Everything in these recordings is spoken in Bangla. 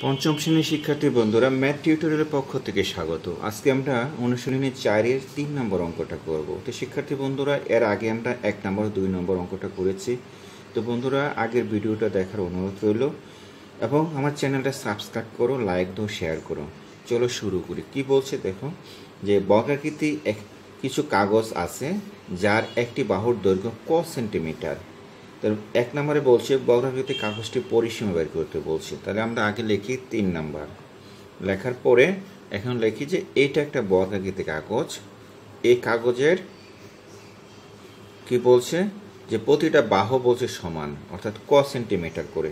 পঞ্চম শ্রেণীর শিক্ষার্থী বন্ধুরা ম্যাথ টিউটোরিয়ালের পক্ষ থেকে স্বাগত। আজকে আমরা অনুশীলনী 4-এর 3 নম্বর অঙ্কটা করব। তো শিক্ষার্থী বন্ধুরা এর আগে আমরা 1 নম্বর 2 নম্বর অঙ্কটা করেছি। তো বন্ধুরা আগের ভিডিওটা দেখার অনুরোধ রইল এবং আমার চ্যানেলটা সাবস্ক্রাইব করো, লাইক দাও, শেয়ার করো। চলো শুরু করি। কি বলছে দেখো, যে বর্গাকৃতি কিছু কাগজ আছে যার একটি বাহুর দৈর্ঘ্য ক সেন্টিমিটার। তো 1 নম্বরে বলছে বর্গাকৃতি কাগজটি পরিসীমা বের করতে বলছে। তাহলে আমরা আগে লিখি 3 নম্বর, লেখার পরে এখন লিখি যে এটা একটা বর্গাকৃতি কাগজ। এই কাগজের কি বলছে যে প্রতিটা বাহু বলছে সমান, অর্থাৎ ক সেন্টিমিটার করে।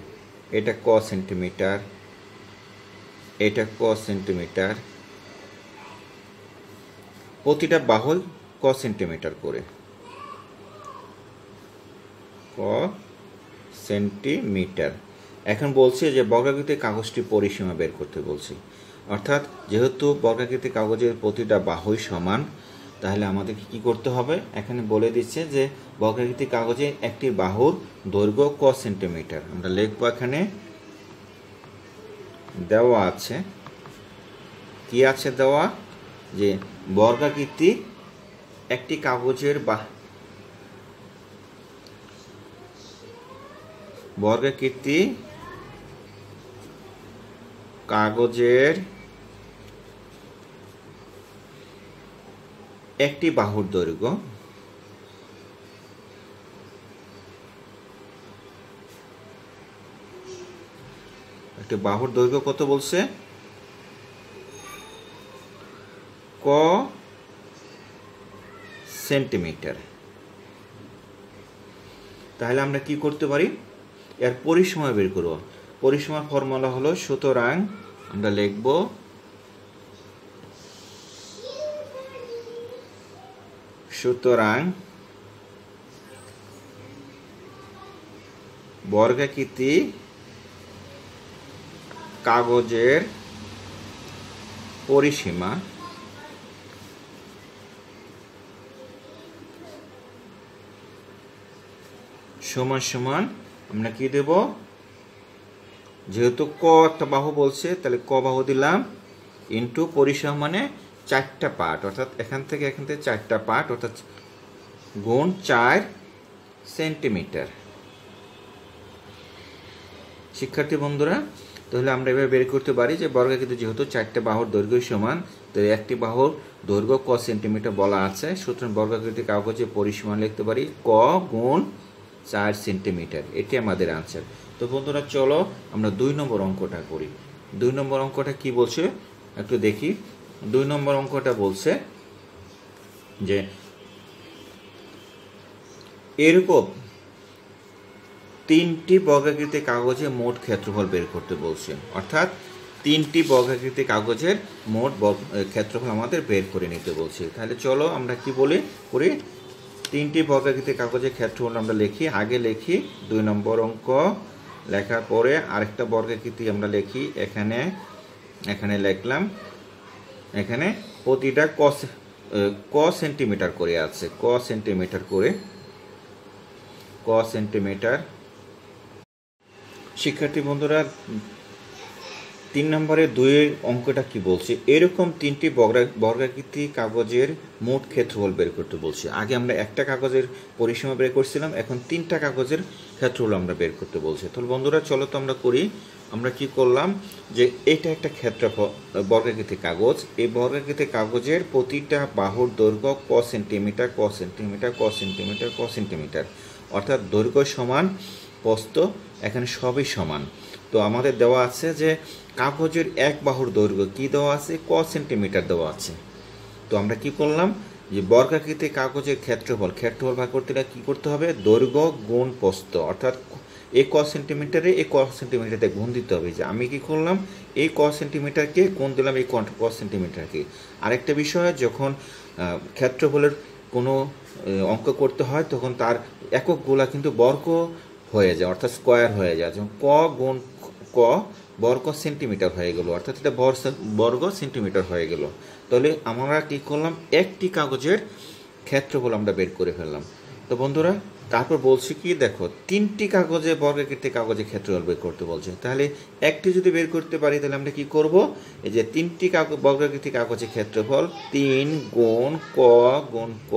এটা ক সেন্টিমিটার, এটা ক সেন্টিমিটার, প্রতিটা বাহু ক সেন্টিমিটার করে, ক সেন্টিমিটার। এখন বলছে যে বর্গাকৃতি কাগজটি পরিসীমা বের করতে বলছি। অর্থাৎ যেহেতু বর্গাকৃতি কাগজের প্রতিটা বাহুই সমান, তাহলে আমাদের কি করতে হবে, এখানে বলে দিচ্ছে যে বর্গাকৃতি কাগজে একটি বাহুর দৈর্ঘ্য ক সেন্টিমিটার। আমরা লিখব, এখানে দেওয়া আছে, কি আছে দেওয়া, যে বর্গাকৃতি একটি কাগজের বর্গাকৃতি কাগজের একটি বাহুর দৈর্ঘ্য কত বলছে, ক সেন্টিমিটার। তাহলে আমরা কি করতে পারি, এর পরিসীমা বের করব। পরিসীমার ফর্মুলা হলো, সুতরাং আমরা লিখব বর্গাকৃতি কাগজের পরিসীমা সমান সমান আমরা কি দেব, যেহেতু ক একটা বাহু বলছে তাহলে ক বাহু দিলাম, ইন্টু পরিসীমা মানে 4টা পার্ট, অর্থাৎ এখান থেকে 4টা পার্ট, অর্থাৎ গুণ 4 সেন্টিমিটার। শিক্ষার্থী বন্ধুরা, তাহলে আমরা এবার বের করতে পারি যে বর্গাকৃতি যেহেতু 4টা বাহুর দৈর্ঘ্য সমান, তো একটি বাহুর দৈর্ঘ্য ক সেন্টিমিটার বলা আছে, সুতরাং বর্গাকৃতি কাগজে পরিসীমা লিখতে পারি ক গুণ 4 সেন্টিমিটার। এটি আমাদের আনসার। তো বন্ধুরা চলো আমরা 2 নম্বর অঙ্কটা করি। 2 নম্বর অঙ্কটা কি বলছে একটু দেখি। 2 নম্বর অঙ্কটা বলছে যে এরকম 3টি বর্গাকৃতি কাগজে মোট ক্ষেত্রফল বের করতে বলছে। অর্থাৎ 3টি বর্গাকৃতি কাগজের মোট ক্ষেত্রফল আমাদের বের করে নিতে বলছে। তাহলে চলো আমরা কি করি, 3টি বর্গাকৃতি কাগজের ক্ষেত্রফল আমরা লিখি। আগে লিখি 2 নম্বর অঙ্ক, লেখার পরে আরেকটা বর্গাকৃতি আমরা লিখি। এখানে লিখলাম, এখানে প্রতিটা ক সেন্টিমিটার করে আছে, ক সেন্টিমিটার। শিক্ষার্থী বন্ধুরা 3 নম্বরে 2 অঙ্কটা কি বলছে, এরকম 3টি বর্গাকৃতি কাগজের মোট ক্ষেত্রফল বের করতে বলছে। আগে আমরা একটা কাগজের পরিসীমা বের করছিলাম, এখন 3টা কাগজের ক্ষেত্রফল আমরা বের করতে বলছে। তাহলে বন্ধুরা চলো তো আমরা করি। আমরা কি করলাম, যে এটা একটা ক্ষেত্রফল বর্গাকৃতি কাগজ। এই বর্গাকৃতি কাগজের প্রতিটা বাহুর দৈর্ঘ্য ক সেন্টিমিটার, অর্থাৎ দৈর্ঘ্য সমান প্রস্থ, এখানে সবই সমান। তো আমাদের দেওয়া আছে যে কাগজের এক বাহুর দৈর্ঘ্য কি দেওয়া আছে, ক সেন্টিমিটার দেওয়া আছে। তো আমরা কি করলাম, যে বর্গাকৃতি কাগজের ক্ষেত্রফল ভাগ করতে গেলে কি করতে হবে, দৈর্ঘ্য গুণ প্রস্থ, অর্থাৎ এই ক সেন্টিমিটারে এই ক সেন্টিমিটারতে গুণ দিতে হবে। যে আমি কি করলাম, এই ক সেন্টিমিটারকে গুণ দিলাম এই ক সেন্টিমিটারকে। আরেকটা বিষয়, যখন ক্ষেত্রফলের কোনো অঙ্ক করতে হয় তখন তার এককগুলা কিন্তু বর্গ হয়ে যায়, অর্থাৎ স্কোয়ার হয়ে যায়। যেমন ক গুণ ক বর্গ সেন্টিমিটার হয়ে গেল, অর্থাৎ এটা বর্গ সেন্টিমিটার হয়ে গেল। তাহলে আমরা কি করলাম, একটি কাগজের ক্ষেত্রফল আমরা বের করে ফেললাম। তো বন্ধুরা তারপর বলছি কি দেখো 3টি কাগজে বর্গাকৃতি কাগজে ক্ষেত্রফল বের করতে বলছে। তাহলে একটি যদি বের করতে পারি তাহলে আমরা কি করব, এই যে 3টি বর্গাকৃতি কাগজে ক্ষেত্রফল 3 গুণ ক গুণ ক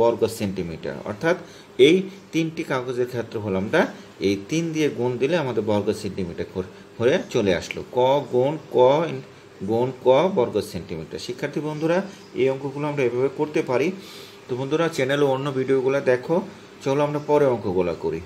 বর্গ সেন্টিমিটার, অর্থাৎ এই 3টি কাগজের ক্ষেত্রফল আমরা এই 3 দিয়ে গুণ দিলে আমাদের বর্গ সেন্টিমিটার হয়ে চলে আসলো। ক গুণ ক গুণ ক বর্গ সেন্টিমিটার। শিক্ষার্থী বন্ধুরা এই অঙ্কগুলো আমরা এভাবে করতে পারি। তো বন্ধুরা চ্যানেলে অন্য ভিডিওগুলো দেখো, চলো আমরা পরে অঙ্কগুলো করি।